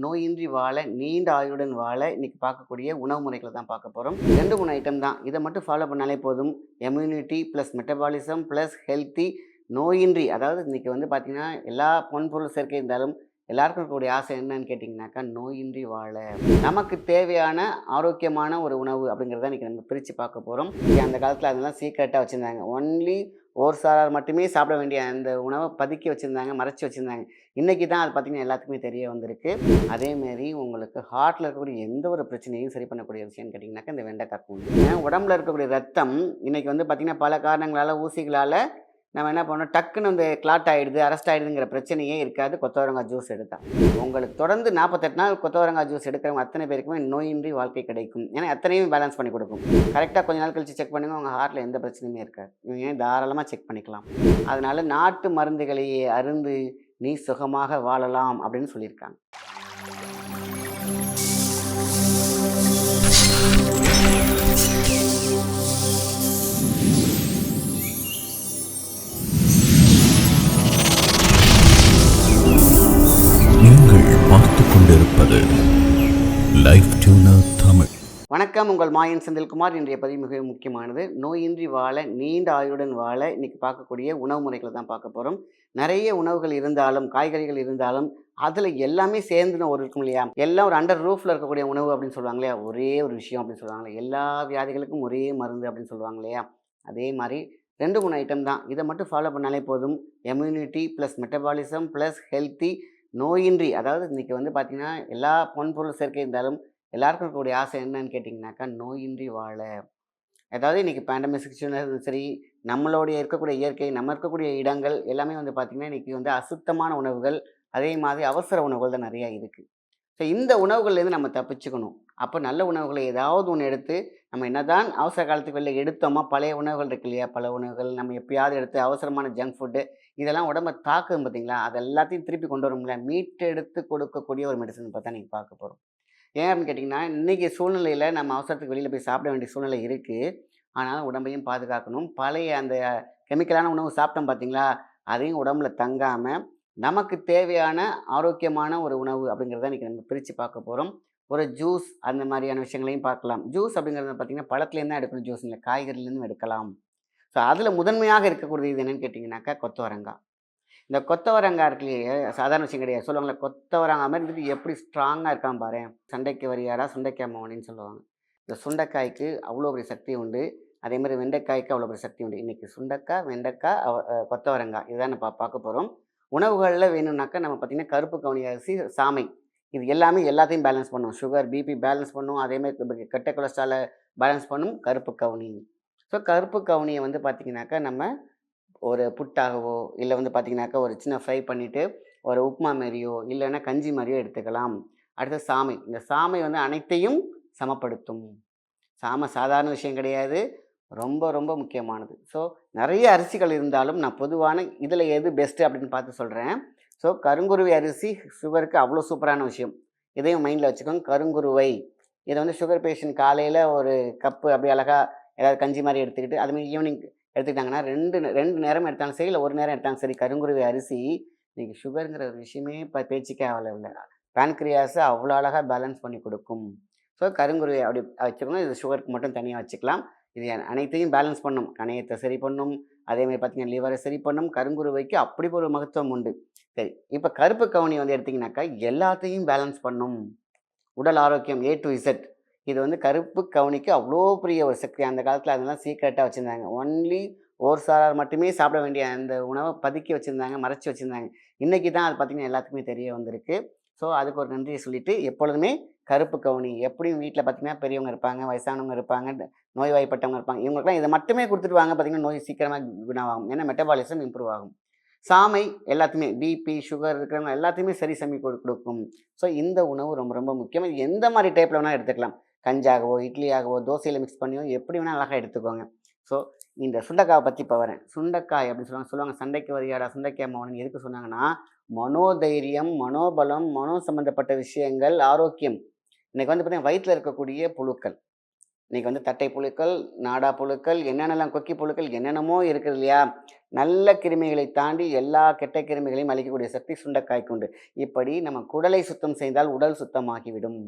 நோயின்றி வாழ, நீண்ட ஆயுளுடன் வாழ இன்னைக்கு பார்க்கக்கூடிய உணவு முறைகளை தான் பார்க்க போகிறோம். 2, 3 ஐட்டம் தான். இதை மட்டும் ஃபாலோ பண்ணாலே போதும். Immunity plus metabolism plus healthy, நோயின்றி. அதாவது இன்னைக்கு வந்து பார்த்தீங்கன்னா, எல்லா பொன்பொருள் சேர்க்கை இருந்தாலும் எல்லாருக்கும் இருக்கக்கூடிய ஆசை என்னன்னு கேட்டிங்கனாக்கா, நோயின்றி வாழ. நமக்கு தேவையான ஆரோக்கியமான ஒரு உணவு அப்படிங்கிறத இன்றைக்கி நம்ம பிரித்து பார்க்க போகிறோம். அந்த காலத்தில் அதெல்லாம் சீக்ரெட்டாக வச்சுருந்தாங்க. ஒன்லி ஒரு சாரார் மட்டுமே சாப்பிட வேண்டிய அந்த உணவை பதுக்கி வச்சுருந்தாங்க, மறைச்சி வச்சுருந்தாங்க. இன்றைக்கி தான் அது பார்த்திங்கன்னா எல்லாத்துக்குமே தெரிய வந்திருக்கு. அதேமாரி உங்களுக்கு ஹார்ட்டில் இருக்கக்கூடிய எந்த ஒரு பிரச்சனையும் சரி பண்ணக்கூடிய விஷயம்னு கேட்டிங்கனாக்கா இந்த வெண்டைக்காய் கூழ். உடம்புல இருக்கக்கூடிய ரத்தம் இன்றைக்கி வந்து பார்த்திங்கன்னா பல காரணங்களால், ஊசிகளால் நம்ம என்ன பண்ணோம், டக்குன்னு வந்து கிளாட் ஆகிடுது, அரெஸ்ட் ஆகிடுதுங்கிற பிரச்சனையே இருக்காது கொத்தவரங்காய் ஜூஸ் எடுத்தால். உங்களுக்கு தொடர்ந்து 48 நாள் கொத்தவரங்காய் ஜூஸ் எடுக்கிறவங்க அத்தனை பேருக்குமே நோயின்றி வாழ்க்கை கிடைக்கும். ஏன்னா அத்தனையும் பேலன்ஸ் பண்ணி கொடுக்கும். கரெக்டாக கொஞ்ச நாள் கழித்து செக் பண்ணுங்கள், உங்கள் ஹார்ட்டில் எந்த பிரச்சனையுமே இருக்காது. இவங்க தாராளமாக செக் பண்ணிக்கலாம். அதனால் நாட்டு மருந்துகளையே அருந்து நீ சுகமாக வாழலாம் அப்படின்னு சொல்லியிருக்காங்க. Life tuner Tamil. வணக்கம், உங்கள் மாயன் செந்தில்குமார். இன்றைய பதிவு மிக முக்கியமானது. நோயின்றி வாழ, நீண்ட ஆயுளுடன் வாழ இன்னைக்கு பார்க்கக்கூடிய உணவு முறைகளை தான் பார்க்க போகிறோம். நிறைய உணவுகள் இருந்தாலும், காய்கறிகள் இருந்தாலும், அதில் எல்லாமே சேர்ந்துன்னு ஒரு இருக்கும் இல்லையா, எல்லாம் ஒரு அண்டர் ரூஃபில் இருக்கக்கூடிய உணவு அப்படின்னு சொல்லுவாங்க இல்லையா, ஒரே ஒரு விஷயம் அப்படின்னு சொல்லுவாங்க. எல்லா வியாதிகளுக்கும் ஒரே மருந்து அப்படின்னு சொல்லுவாங்க இல்லையா, அதே மாதிரி 2, 3 ஐட்டம் தான். இதை மட்டும் ஃபாலோ பண்ணாலே போதும். Immunity plus metabolism plus healthy, நோயின்றி. அதாவது இன்றைக்கி வந்து பார்த்திங்கன்னா எல்லா பொன்பொருள் சேர்க்கை இருந்தாலும் எல்லாருக்கும் இருக்கக்கூடிய ஆசை என்னன்னு கேட்டிங்கனாக்கா, நோயின்றி வாழ. அதாவது இன்றைக்கி பேண்டமிக் சிச்சுவேஷன் சரி, நம்மளுடைய இருக்கக்கூடிய இயற்கை, நம்ம இருக்கக்கூடிய இடங்கள் எல்லாமே வந்து பார்த்திங்கன்னா இன்றைக்கி வந்து அசுத்தமான உணவுகள், அதே மாதிரி அவசர உணவுகள் தான் நிறையா இருக்குது. ஸோ இந்த உணவுகள்லேருந்து நம்ம தப்பிச்சுக்கணும். அப்போ நல்ல உணவுகளை ஏதாவது ஒன்று எடுத்து, நம்ம என்னதான் அவசர காலத்துக்கு வெளில எடுத்தோமா, பழைய உணவுகள் இருக்கு இல்லையா, பல உணவுகள் நம்ம எப்பயாவது எடுத்து அவசரமான ஜங்க் ஃபுட்டு இதெல்லாம் உடம்பை தாக்குது பார்த்தீங்களா, அது எல்லாத்தையும் திருப்பி கொண்டு வரோம்ல, மீட்டெடுத்து கொடுக்கக்கூடிய ஒரு மெடிசன் பார்த்தா நீங்கள் பார்க்க போகிறோம். ஏன் அப்படின்னு கேட்டிங்கன்னா, இன்றைக்கி சூழ்நிலையில் நம்ம அவசரத்துக்கு வெளியில் போய் சாப்பிட வேண்டிய சூழ்நிலை இருக்குது. ஆனாலும் உடம்பையும் பாதுகாக்கணும். பழைய அந்த கெமிக்கலான உணவு சாப்பிட்டோம் பார்த்தீங்களா, அதையும் உடம்புல தங்காமல் நமக்கு தேவையான ஆரோக்கியமான ஒரு உணவு அப்படிங்கிறத இன்றைக்கி நம்ம பிரித்து பார்க்க போகிறோம். ஒரு ஜூஸ் அந்த மாதிரியான விஷயங்களையும் பார்க்கலாம். ஜூஸ் அப்படிங்கிறது பார்த்திங்கன்னா பழத்துலேருந்து தான் எடுக்கணும், ஜூஸ் இல்லை, காய்கறிலேருந்து எடுக்கலாம். ஸோ அதில் முதன்மையாக இருக்கக்கூடியது என்னென்னு கேட்டிங்கனாக்கா கொத்தவரங்காய். இந்த கொத்தவரங்காய் இருக்கு இல்லையே, சாதாரண விஷயம் கிடையாது. சொல்லுவாங்களே, கொத்தவரங்காய் மாதிரி இருந்துட்டு எப்படி ஸ்ட்ராங்காக இருக்கான் பாரு, சண்டைக்கு வரியாடா சுண்டைக்காய் மவனின்னு சொல்லுவாங்க. இந்த சுண்டைக்காய்க்கு அவ்வளோ பெரிய சக்தி உண்டு. அதே மாதிரி வெண்டைக்காய்க்கு அவ்வளோ பெரிய சக்தி உண்டு. இன்றைக்கி சுண்டைக்காய், வெண்டைக்காய், கொத்தவரங்காய் இதுதான் நம்ம பார்க்க போகிறோம். உணவுகளில் வேணும்னாக்கா நம்ம பார்த்திங்கன்னா கருப்பு கவுனி அரிசி, சாமை, இது எல்லாமே எல்லாத்தையும் பேலன்ஸ் பண்ணும். சுகர், பிபி பேலன்ஸ் பண்ணும். அதேமாதிரி கெட்ட கொலஸ்ட்ராலை பேலன்ஸ் பண்ணும் கருப்பு கவுனி. ஸோ கருப்பு கவுனியை வந்து பார்த்திங்கனாக்கா நம்ம ஒரு புட்டாகவோ இல்லை வந்து பார்த்திங்கனாக்கா ஒரு சின்ன ஃப்ரை பண்ணிவிட்டு ஒரு உப்புமா மாரியோ இல்லைன்னா கஞ்சி மாதிரியோ எடுத்துக்கலாம். அடுத்து சாமை. இந்த சாமை வந்து அனைத்தையும் சமப்படுத்தும். சாமை சாதாரண விஷயம் கிடையாது, ரொம்ப ரொம்ப முக்கியமானது. ஸோ நிறைய அரிசிகள் இருந்தாலும் நான் பொதுவான இதில் எது பெஸ்ட்டு அப்படின்னு பார்த்து சொல்கிறேன். ஸோ கருங்குருவை அரிசி சுகருக்கு அவ்வளோ சூப்பரான விஷயம். இதையும் மைண்டில் வச்சுக்கோங்க. கருங்குருவை இதை வந்து சுகர் பேஷண்ட் காலையில் ஒரு கப்பு அப்படி அழகாக ஏதாவது கஞ்சி மாதிரி எடுத்துக்கிட்டு, அதுமாதிரி ஈவினிங் எடுத்துக்கிட்டாங்கன்னா ரெண்டு நேரம் எடுத்தாலும் சரி, இல்லை ஒரு நேரம் எடுத்தாலும் சரி, கருங்குருவி அரிசி இன்றைக்கி சுகருங்கிற ஒரு விஷயமே இப்போ பேச்சுக்கே இல்லை. பேன்க்ரியாஸை அவ்வளோ அழகாக பேலன்ஸ் பண்ணி கொடுக்கும். ஸோ கருங்குருவி அப்படி வச்சுக்கணும். இது சுகருக்கு மட்டும் தனியாக வச்சுக்கலாம். இது அனைத்தையும் பேலன்ஸ் பண்ணும். கணையத்தை சரி பண்ணும். அதேமாதிரி பார்த்திங்கன்னா லிவரை சரி பண்ணும். கருங்குருவைக்கு அப்படி ஒரு மகத்துவம் உண்டு. சரி, இப்போ கருப்பு கவுனி வந்து எடுத்திங்கனாக்கா எல்லாத்தையும் பேலன்ஸ் பண்ணும். உடல் ஆரோக்கியம் A to Z. இது வந்து கருப்பு கவுனிக்கு அவ்வளோ பெரிய ஒரு சக்தி. அந்த காலத்தில் அதெல்லாம் சீக்ரெட்டாக வச்சுருந்தாங்க. ஒன்லி ஒரு சாரார் மட்டுமே சாப்பிட வேண்டிய அந்த உணவை பதுக்கி வச்சுருந்தாங்க, மறைச்சி வச்சுருந்தாங்க. இன்றைக்கி தான் அது பார்த்திங்கன்னா எல்லாத்துக்குமே தெரிய வந்திருக்கு. ஸோ அதுக்கு ஒரு நன்றியை சொல்லிவிட்டு, எப்பொழுதுமே கருப்பு கவுனி எப்படியும் வீட்டில் பார்த்திங்கன்னா பெரியவங்க இருப்பாங்க, வயசானவங்க இருப்பாங்க, நோய்வாய்ப்பட்டவங்க இருப்பாங்க. இவங்களுக்குலாம் இதை மட்டுமே கொடுத்துட்டு வாங்க, பார்த்திங்கன்னா நோய் சீக்கிரமாக குணமாகும். ஏன்னா மெட்டபாலிசம் இம்ப்ரூவ் ஆகும். சாமை எல்லாத்தையுமே பிபி, சுகர் இருக்கிறவங்க எல்லாத்தையுமே சரி செஞ்சு கொடுக்கும். ஸோ இந்த உணவு ரொம்ப ரொம்ப முக்கியம். இது எந்த மாதிரி டைப்பில் வேணால் எடுத்துக்கலாம். கஞ்சாகவோ, இட்லியாகவோ, தோசையில் மிக்ஸ் பண்ணியோ எப்படி வேணால் அழகாக எடுத்துக்கோங்க. ஸோ இந்த சுண்டைக்காயை பற்றி இப்போ வரேன். சுண்டைக்காய் அப்படின்னு சொல்லுவாங்க சண்டைக்கு வரியாடா சுண்டைக்காய் மவனன் எதுக்கு சொன்னாங்கன்னா, மனோதைரியம், மனோபலம், மனோ சம்மந்தப்பட்ட விஷயங்கள், ஆரோக்கியம். இன்றைக்கி வந்து பார்த்திங்கன்னா வயிற்றில் இருக்கக்கூடிய புழுக்கள், இன்னைக்கு வந்து தட்டை புழுக்கள், நாடா புழுக்கள், என்னென்னலாம் கொக்கி புழுக்கள் என்னென்னமோ இருக்குது இல்லையா? நல்ல கிருமிகளை தாண்டி எல்லா கெட்ட கிருமிகளையும் அழிக்கக்கூடிய சக்தி சுண்டைக்காய்க்கு உண்டு. இப்படி நம்ம குடலை சுத்தம் செய்தால் உடல் சுத்தமாகிவிடும்.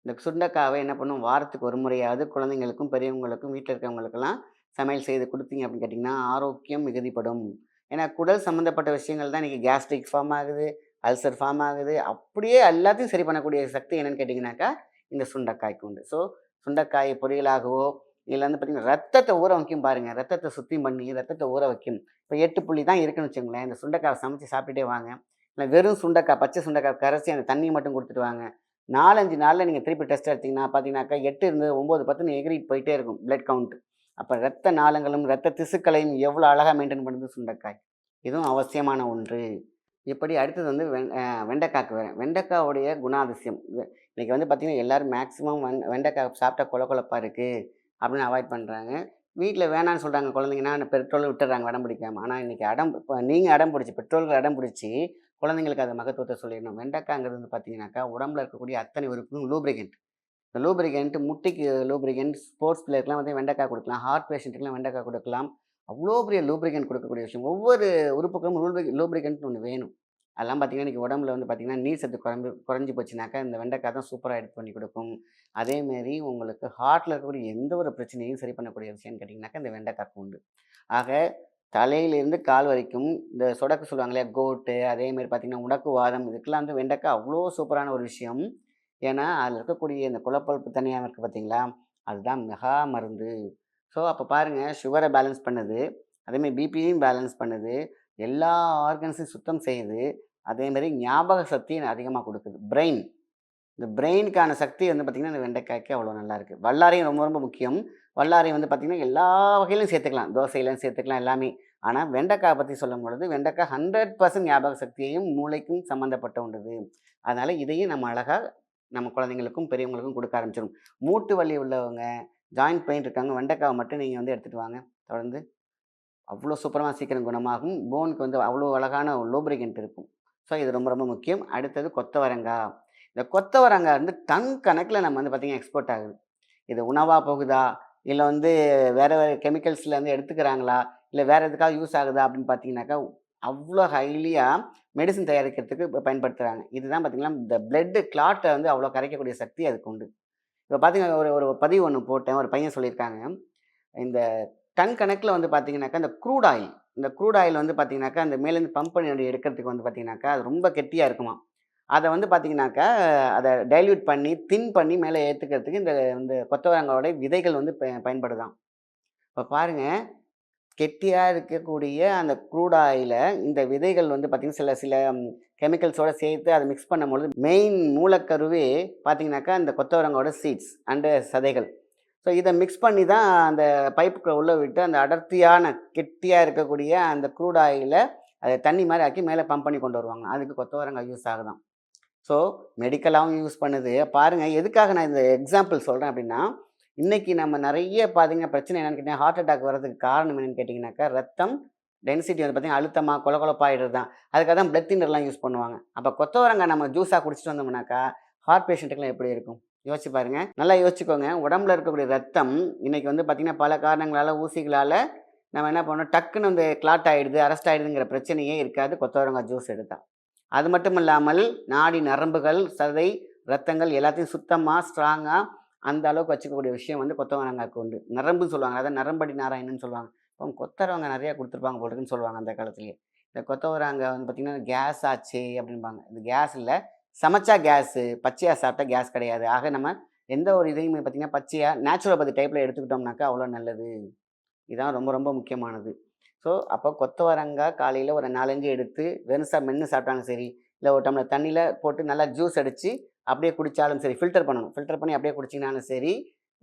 இந்த சுண்டைக்காவை என்ன பண்ணும், வாரத்துக்கு ஒரு முறையாவது குழந்தைங்களுக்கும், பெரியவங்களுக்கும், வீட்ல இருக்கிறவங்களுக்கெல்லாம் சமையல் செய்து குடுத்தீங்க அப்படின்னு கேட்டிங்கன்னா, ஆரோக்கியம் மிகுதிப்படும். ஏன்னா, குடல் சம்மந்தப்பட்ட விஷயங்கள் தான் இன்னைக்கு கேஸ்ட்ரிக் ஃபார்ம் ஆகுது, அல்சர் ஃபார்ம் ஆகுது. அப்படியே எல்லாத்தையும் சரி பண்ணக்கூடிய சக்தி என்னன்னு கேட்டிங்கனாக்கா, இந்த சுண்டைக்காய்க்கு உண்டு. ஸோ, சுண்டைக்காய் பொரியலாகவோ, இல்ல வந்து பார்த்தீங்கன்னா, ரத்தத்த ஊற வைக்கும் பாருங்க. ரத்தத்த சுத்தம் பண்ணி, ரத்தத்த ஊற வைக்கும். இப்ப 8 புள்ளி தான் இருக்குன்னு வச்சுக்கோங்களேன். இந்த சுண்டைக்காவ சமைச்சு சாப்பிட்டுட்டே வாங்க. இல்ல வெறும் சுண்டைக்காய், பச்சை சுண்டைக்காய் கரைச்சு அந்த தண்ணிய மட்டும் குடுத்துட்டு வாங்க. 4, 5 நாள்ல நீங்க திருப்பி டெஸ்ட் எடுத்தீங்கன்னா, பார்த்தீங்கன்னாக்கா 8 இருந்தது 9, 10ன்னு எகிறிட்டு போயிட்டே இருக்கும் பிளட் கவுண்ட். அப்ப ரத்த நாளங்களும், ரத்த திசுக்களையும் எவ்வளோ அழகா மெயின்டெயின் பண்ணுது சுண்டைக்காய். இதுவும் அவசியமான ஒன்று. இப்படி அடுத்தது வந்து வெண்டைக்காய்க்கு வரேன். வெண்டைக்காவுடைய குணாதிசயம். இன்னைக்கு வந்து பார்த்தீங்கன்னா, எல்லாரும் மேக்ஸிமம் வெண்டைக்காய் சாப்பிட்டா கொல கொலப்பா இருக்கு அப்படின்னு அவாய்ட் பண்றாங்க. வீட்ல வேணான்னு சொல்றாங்க குழந்தைங்கன்னா, பெட்ரோலும் விட்டுர்றாங்க அடம் பிடிக்காம. ஆனா இன்னைக்கு இப்ப நீங்க அடம் பிடிச்சு, பெற்றோர்கள் அடம் பிடிச்சு குழந்தைங்களுக்கு அது மகத்துவத்த சொல்லிடணும். வெண்டைக்காய்ங்கிறது வந்து பார்த்தீங்கன்னாக்கா, உடம்புல இருக்கக்கூடிய அத்தனை உறுப்புக்கும் லூப்ரிகன்ட். இந்த லூப்ரிகன்ட் முட்டிக்கு லூப்ரிகன்ட், ஸ்போர்ட்ஸ் பிளேயருக்குலாம் வந்து வெண்டைக்காய் குடுக்கலாம். ஹார்ட் பேஷண்ட்டுக்குலாம் வெண்டைக்காய் குடுக்கலாம். அவ்ளோ பெரிய லூப்ரிகன்ட் குடுக்கக்கூடிய விஷயம். ஒவ்வொரு உறுப்புக்கும் லூப்ரிகன்ட்னு ஒண்ணு வேணும். அதெல்லாம் பார்த்தீங்கன்னா, இன்னைக்கு உடம்புல வந்து பார்த்தீங்கன்னா, நீர் சத்து குறைஞ்சு போச்சுனாக்கா, இந்த வெண்டைக்காய் தான் சூப்பரா எடுத்து பண்ணி குடுக்கும். அதேமாரி உங்களுக்கு ஹார்ட்ல இருக்கக்கூடிய எந்த ஒரு பிரச்சனையும் சரி பண்ணக்கூடிய விஷயம்னு கேட்டீங்கன்னாக்கா, இந்த வெண்டைக்காய்க்கு உண்டு. ஆக தலையிலேருந்து கால் வரைக்கும் இந்த சொடக்கு சொல்லுவாங்க இல்லையா? கோட்டு, அதேமாரி பார்த்தீங்கன்னா, முடக்குவாதம் இதுக்கெல்லாம் வந்து வெண்டைக்காய் அவ்ளோ சூப்பரான ஒரு விஷயம். ஏன்னா, அதில இருக்கக்கூடிய இந்த குடற்புழுப்பு தனியாம இருக்கு பார்த்தீங்களா? அதுதான் மெகா மருந்து. ஸோ, அப்ப பாருங்க சுகர பேலன்ஸ் பண்ணுது. அதேமாரி பிபியையும் பேலன்ஸ் பண்ணுது. எல்லா ஆர்கன்ஸையும் சுத்தம் செய்யுது. அதேமாரி ஞாபக சக்திய அதிகமா குடுக்குது. பிரெயின். இந்த பிரெயினுக்கான சக்தி வந்து பார்த்தீங்கன்னா, இந்த வெண்டைக்காய்க்கு அவ்வளோ நல்லாயிருக்கு. வல்லாரையும் ரொம்ப ரொம்ப முக்கியம். வல்லாரை வந்து பார்த்தீங்கன்னா, எல்லா வகையிலும் சேர்த்துக்கலாம். தோசையிலும் சேர்த்துக்கலாம் எல்லாமே. ஆனா, வெண்டைக்காய் பத்தி சொல்லும்பொழுது, வெண்டைக்காய் 100% ஞாபக சக்தியையும், மூளைக்கும் சம்மந்தப்பட்ட ஒன்றது. அதனால இதையும் நம்ம அழகா நம்ம குழந்தைங்களுக்கும், பெரியவங்களுக்கும் குடுக்க ஆரம்பிச்சிரும். மூட்டு வலி உள்ளவங்க, ஜாயிண்ட் பெயின் இருக்காங்க, வெண்டைக்காவ மட்டும் நீங்க வந்து எடுத்துட்டு வாங்க. தொடர்ந்து அவ்வளோ சூப்பரமா சீக்கிரம் குணமாகும். போனுக்கு வந்து அவ்வளோ அழகான லூப்ரிகன்ட் இருக்கும். ஸோ, இது ரொம்ப ரொம்ப முக்கியம். அடுத்தது கொத்தவரங்கா. இந்த கொத்தவரங்கா வந்து டன் கணக்குல நம்ம வந்து பார்த்தீங்கன்னா எக்ஸ்போர்ட் ஆகுது. இது உணவா போகுதா? இல்ல வந்து வேற வேற கெமிக்கல்ஸ்ல வந்து எடுத்துக்கிறாங்களா? இல்ல வேற எதுக்காவது யூஸ் ஆகுதா? அப்படின்னு பார்த்தீங்கன்னாக்கா, அவ்ளோ ஹைலியா மெடிசின் தயாரிக்கிறதுக்கு பயன்படுத்துறாங்க. இதுதான் பார்த்தீங்கன்னா, இந்த பிளட் கிளாட்ட வந்து அவ்வளோ கரைக்கக்கூடிய சக்தி அதுக்கு உண்டு. இப்ப பார்த்தீங்கன்னா, ஒரு ஒரு பதிவு ஒண்ணு போட்டேன். ஒரு பையன் சொல்லியிருக்காங்க. இந்த டன் கணக்குல வந்து பார்த்தீங்கன்னாக்கா, இந்த க்ரூட் ஆயில் வந்து பார்த்தீங்கன்னாக்கா, அந்த மேலேருந்து பம்ப் பண்ணி எடுக்கிறதுக்கு வந்து பார்த்தீங்கன்னாக்கா, அது ரொம்ப கெட்டியா இருக்குமாம். அத வந்து பார்த்தீங்கன்னாக்கா, அத டைல்யூட் பண்ணி, தின் பண்ணி மேல ஏத்துக்கிறதுக்கு இந்த இந்த கொத்தவரங்காவோட விதைகள் வந்து பயன்படுதாம். இப்ப பாருங்க, கெட்டியா இருக்கக்கூடிய அந்த க்ரூட் ஆயில இந்த விதைகள் வந்து பார்த்தீங்கன்னா, சில சில கெமிக்கல்ஸோட சேர்த்து அத மிக்ஸ் பண்ணும்பொழுது, மெயின் மூலக்கருவே பார்த்தீங்கன்னாக்கா, இந்த கொத்தவரங்காவோட சீட்ஸ் அண்டு சதைகள். ஸோ இத மிக்ஸ் பண்ணி தான் அந்த பைப்புக்குள்ள உள்ள விட்டு, அந்த அடர்த்தியான கெட்டியா இருக்கக்கூடிய அந்த க்ரூட் ஆயில அத தண்ணி மாரி ஆக்கி மேல பம்ப் பண்ணி கொண்டு வருவாங்க. அதுக்கு கொத்தவரங்காய் யூஸ் ஆகுதாம். ஸோ, மெடிக்கலாவும் யூஸ் பண்ணுது. பாருங்க எதுக்காக நான் இந்த எக்ஸாம்பிள் சொல்றேன் அப்டின்னா, இன்னைக்கு நம்ம நெறைய பார்த்தீங்கன்னா, பிரச்சனை என்னன்னு கேட்டீங்கன்னா, ஹார்ட் அட்டாக் வர்றதுக்கு காரணம் என்னன்னு கேட்டீங்கன்னாக்கா, ரத்தம் டென்சிட்டி வந்து பார்த்தீங்கன்னா, அழுத்தமா கொல கொலப்பாயிடுறது தான். அதுக்காக தான் பிளட் தின்னர்லாம் யூஸ் பண்ணுவாங்க. அப்ப கொத்தவரங்காய் நம்ம ஜூஸா குடிச்சிட்டு வந்தோம்னாக்கா, ஹார்ட் பேஷண்ட்டுக்குலாம் எப்படி இருக்கும்? யோசிச்சு பாருங்க. நல்லா யோசிச்சுக்கோங்க. உடம்புல இருக்கக்கூடிய ரத்தம் இன்னைக்கு வந்து பார்த்தீங்கன்னா, பல காரணங்களால, ஊசிகளால நம்ம என்ன பண்ணோம், டக்குன்னு வந்து கிளாட் ஆயிடுது, அரெஸ்ட் ஆயிடுதுங்கிற பிரச்சனையே இருக்காது கொத்தவரங்காய் ஜூஸ் எடுத்தா. அது மட்டும் இல்லாமல் நாடி நரம்புகள், சதை, ரத்தங்கள் எல்லாத்தையும் சுத்தமா, ஸ்ட்ராங்கா அந்த அளவுக்கு வச்சுக்கக்கூடிய விஷயம் வந்து கொத்தவரங்காய்க்கு உண்டு. நரம்புன்னு சொல்லுவாங்க. அதான் நரம்படி நாராயணன்னு சொல்லுவாங்க. இப்போ கொத்தவரங்காய் நெறையா குடுத்துருப்பாங்க போல இருக்குன்னு சொல்லுவாங்க அந்த காலத்திலேயே. இந்த கொத்தவரங்காய் வந்து பார்த்தீங்கன்னா, கேஸ் ஆச்சே அப்படிம்பாங்க. இது கேஸ் இல்ல. சமைச்சா கேஸு. பச்சையா சாப்பிட்டா கேஸ் கிடையாது. ஆக நம்ம எந்த ஒரு இதையுமே பார்த்தீங்கன்னா, பச்சையா நேச்சுரோபதி டைப்ல எடுத்துக்கிட்டோம்னாக்கா அவ்வளோ நல்லது. இதான் ரொம்ப ரொம்ப முக்கியமானது. ஸோ, அப்போ கொத்தவரங்காய் காலையில ஒரு 4, 5 எடுத்து வெறுசா மென்னு சாப்பிட்டாலும் சரி, இல்ல ஒரு டம்ளர் தண்ணீல போட்டு நல்லா ஜூஸ் அடிச்சு அப்படியே குடிச்சாலும் சரி, ஃபில்டர் பண்ணணும். ஃபில்டர் பண்ணி அப்படியே குடிச்சீங்கனாலும் சரி,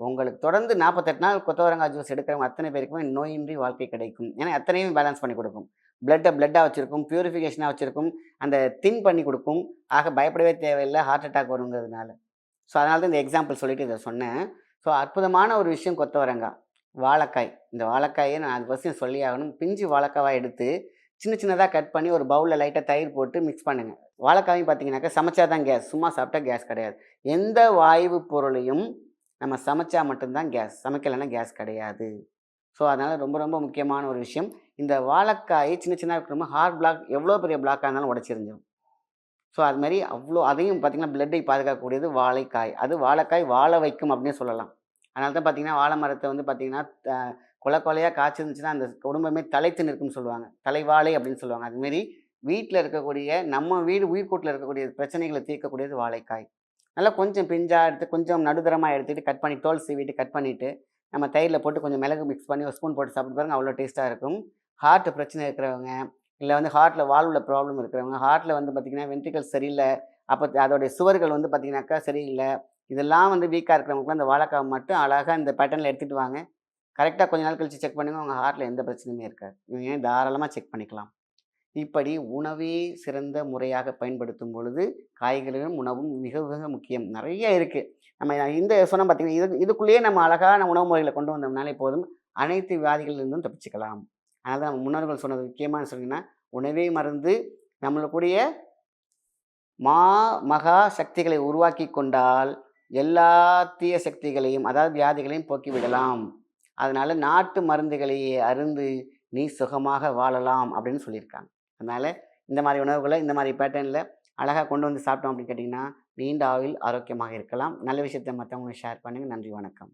உங்களுக்கு தொடர்ந்து 48 நாள் கொத்தவரங்காய் ஜூஸ் எடுக்கிறவங்க அத்தனை பேருக்குமே நோயின்றி வாழ்க்கை கிடைக்கும். ஏன்னா, அத்தனையும் பேலன்ஸ் பண்ணி கொடுக்கும். பிளட்டா வச்சிருக்கும், பியூரிஃபிகேஷனா வச்சிருக்கும், அந்த தின் பண்ணி குடுக்கும். ஆக பயப்படவே தேவையில்ல ஹார்ட் அட்டாக் வருங்கிறதுனால. ஸோ, அதனால தான் இந்த எக்ஸாம்பிள் சொல்லிட்டு இத சொன்னேன். ஸோ, அற்புதமான ஒரு விஷயம் கொத்தவரங்காய். வாழைக்காய். இந்த வாழைக்காய நான் அது ஃபர்ஸ்ட்டு சொல்லியே ஆகணும். பிஞ்சு வாழைக்காவா எடுத்து, சின்ன சின்னதா கட் பண்ணி ஒரு பவுல்ல லைட்டா தயிர் போட்டு மிக்ஸ் பண்ணுங்க. வாழைக்காயும் பார்த்தீங்கன்னாக்கா, சமைச்சா தான் கேஸ். சும்மா சாப்பிட்டா கேஸ் கிடையாது. எந்த வாய்வு பொருளையும் நம்ம சமைச்சா மட்டும்தான் கேஸ், சமைக்கலைன்னா கேஸ் கிடையாது. ஸோ, அதனால் ரொம்ப ரொம்ப முக்கியமான ஒரு விஷயம். இந்த வாழைக்காய் சின்ன சின்னதா இருக்கிறப்போ ஹார்ட் பிளாக் எவ்வளோ பெரிய பிளாக்காக இருந்தாலும் உடைச்சு எறிஞ்சிரும். ஸோ, அதுமாரி அவ்வளோ அதையும் பார்த்தீங்கன்னா, பிளட்டை பாதுகாக்கக்கூடியது வாழைக்காய். அது வாழைக்காய் வாழ வைக்கும் அப்படின்னே சொல்லலாம். அதனால தான் பார்த்தீங்கன்னா, வாழை மரத்த வந்து பார்த்தீங்கன்னா, கொலை கொலையா காய்ச்சிருந்துச்சுன்னா, அந்த குடும்பமே தலைத்து நிற்கும்னு சொல்லுவாங்க. தலைவாழை அப்படின்னு சொல்லுவாங்க. அதுமாரி வீட்ல இருக்கக்கூடிய நம்ம வீடு உயிர்கூட்டில இருக்கக்கூடிய பிரச்சனைகள தீர்க்கக்கூடியது வாழைக்காய். நல்லா கொஞ்சம் பிஞ்சா எடுத்து, கொஞ்சம் நடுத்தரமா எடுத்துட்டு கட் பண்ணி தோல் சீவிட்டு கட் பண்ணிட்டு, நம்ம தயிர்ல போட்டு கொஞ்சம் மிளகு மிக்ஸ் பண்ணி ஒரு ஸ்பூன் போட்டு சாப்பிட்டு பாருங்க, அவ்வளோ டேஸ்ட்டா இருக்கும். ஹார்ட் பிரச்சனை இருக்கிறவங்க, இல்ல வந்து ஹார்ட்ல வால்வுல ப்ராப்ளம் இருக்கிறவங்க, ஹார்ட்ல வந்து பார்த்தீங்கன்னா, வென்ட்ரிகல்ஸ் சரியில்ல, அப்ப அதோடைய சுவர்கள் வந்து பார்த்தீங்கன்னாக்கா சரியில்ல. இதெல்லாம் வந்து வீக்கா இருக்கிறவங்களுக்குலாம் இந்த வாழைக்காவ மட்டும் அழகா இந்த பேட்டர்ன்ல எடுத்துட்டு வாங்க. கரெக்ட்டா கொஞ்ச நாள் கழிச்சு செக் பண்ணுங்க. உங்க ஹார்ட்ல எந்த பிரச்சனையுமே இருக்காது. நீங்க தாராளமா செக் பண்ணிக்கலாம். இப்படி உணவே சிறந்த முறையாக பயன்படுத்தும் பொழுது, காய்கறிகளும் உணவும் மிக மிக முக்கியம். நெறைய இருக்கு. நம்ம இந்த சொன்னோம் பார்த்தீங்கன்னா, இதுக்குள்ளேயே நம்ம அழகான உணவு முறைகள கொண்டு வந்தோம்னாலே போதும், அனைத்து வியாதிகளிலிருந்தும் தப்பிச்சுக்கலாம். அதனால தான் நம்ம முன்னோர்கள் சொன்னது முக்கியமா சொன்னீங்கன்னா, உணவே மருந்து. நம்மளுக்குடைய மகா சக்திகளை உருவாக்கிக் கொண்டால், எல்லா தீய சக்திகளையும், அதாவது வியாதிகளையும் போக்கிவிடலாம். அதனால நாட்டு மருந்துகளையே அருந்து நீ சுகமாக வாழலாம் அப்படின்னு சொல்லியிருக்காங்க. அதனால இந்த மாரி உணவுகள இந்த மாரி பேட்டர்ன்ல அழகா கொண்டு வந்து சாப்பிட்டோம் அப்படின்னு கேட்டீங்கன்னா, நீண்ட ஆயுள் ஆரோக்கியமாக இருக்கலாம். நல்ல விஷயத்த மத்தவங்களுக்கு ஷேர் பண்ணுங்க. நன்றி, வணக்கம்.